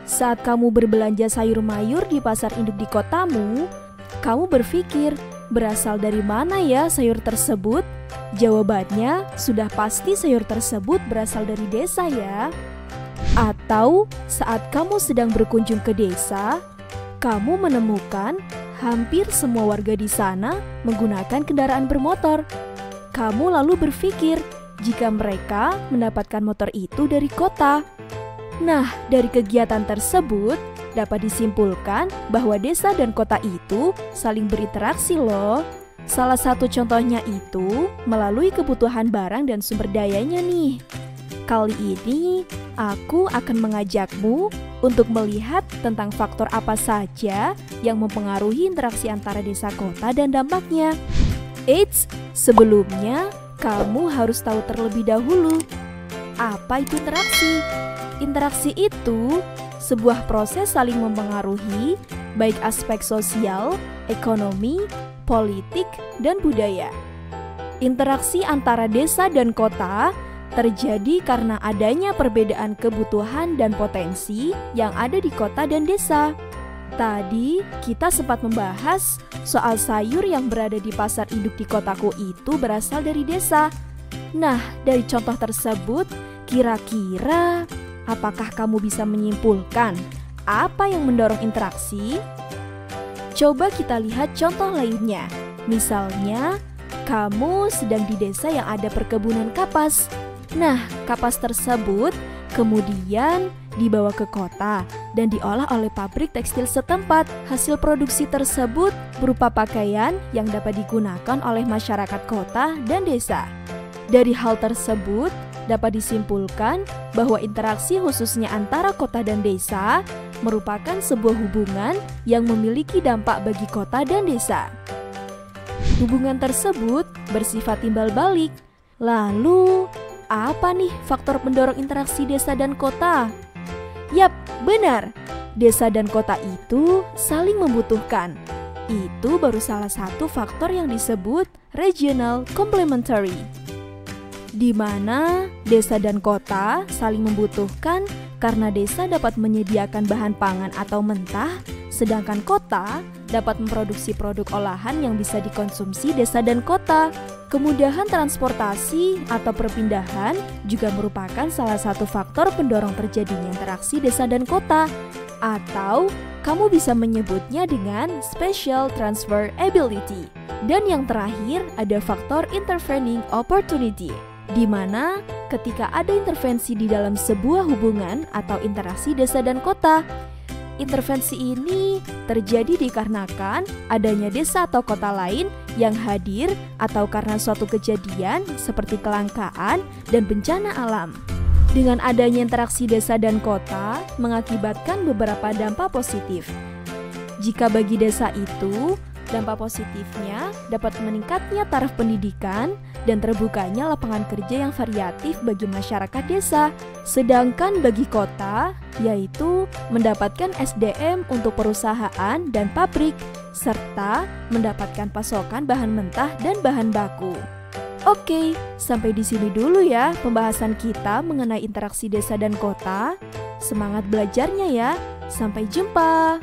Saat kamu berbelanja sayur mayur di pasar induk di kotamu, kamu berpikir, berasal dari mana ya sayur tersebut? Jawabannya sudah pasti sayur tersebut berasal dari desa ya. Atau saat kamu sedang berkunjung ke desa, kamu menemukan hampir semua warga di sana menggunakan kendaraan bermotor. Kamu lalu berpikir jika mereka mendapatkan motor itu dari kota. Nah, dari kegiatan tersebut dapat disimpulkan bahwa desa dan kota itu saling berinteraksi loh. Salah satu contohnya itu melalui kebutuhan barang dan sumber dayanya nih. Kali ini aku akan mengajakmu untuk melihat tentang faktor apa saja yang mempengaruhi interaksi antara desa kota dan dampaknya. Eits, sebelumnya kamu harus tahu terlebih dahulu, apa itu interaksi? Interaksi itu sebuah proses saling mempengaruhi baik aspek sosial, ekonomi, politik, dan budaya. Interaksi antara desa dan kota terjadi karena adanya perbedaan kebutuhan dan potensi yang ada di kota dan desa. Tadi kita sempat membahas soal sayur yang berada di pasar induk di kotaku itu berasal dari desa. Nah, dari contoh tersebut, kira-kira apakah kamu bisa menyimpulkan apa yang mendorong interaksi? Coba kita lihat contoh lainnya. Misalnya, kamu sedang di desa yang ada perkebunan kapas. Nah, kapas tersebut kemudian dibawa ke kota dan diolah oleh pabrik tekstil setempat. Hasil produksi tersebut berupa pakaian yang dapat digunakan oleh masyarakat kota dan desa. Dari hal tersebut, dapat disimpulkan bahwa interaksi khususnya antara kota dan desa merupakan sebuah hubungan yang memiliki dampak bagi kota dan desa. Hubungan tersebut bersifat timbal balik. Lalu, apa nih faktor pendorong interaksi desa dan kota? Yap, benar. Desa dan kota itu saling membutuhkan. Itu baru salah satu faktor yang disebut regional complementary, di mana desa dan kota saling membutuhkan karena desa dapat menyediakan bahan pangan atau mentah, sedangkan kota dapat memproduksi produk olahan yang bisa dikonsumsi desa dan kota. Kemudahan transportasi atau perpindahan juga merupakan salah satu faktor pendorong terjadinya interaksi desa dan kota, atau kamu bisa menyebutnya dengan spatial transfer ability. Dan yang terakhir ada faktor intervening opportunity, di mana ketika ada intervensi di dalam sebuah hubungan atau interaksi desa dan kota, intervensi ini terjadi dikarenakan adanya desa atau kota lain yang hadir atau karena suatu kejadian seperti kelangkaan dan bencana alam. Dengan adanya interaksi desa dan kota mengakibatkan beberapa dampak positif. Jika bagi desa itu, dampak positifnya dapat meningkatnya taraf pendidikan dan terbukanya lapangan kerja yang variatif bagi masyarakat desa. Sedangkan bagi kota, yaitu mendapatkan SDM untuk perusahaan dan pabrik, serta mendapatkan pasokan bahan mentah dan bahan baku. Oke, sampai di sini dulu ya pembahasan kita mengenai interaksi desa dan kota. Semangat belajarnya ya. Sampai jumpa.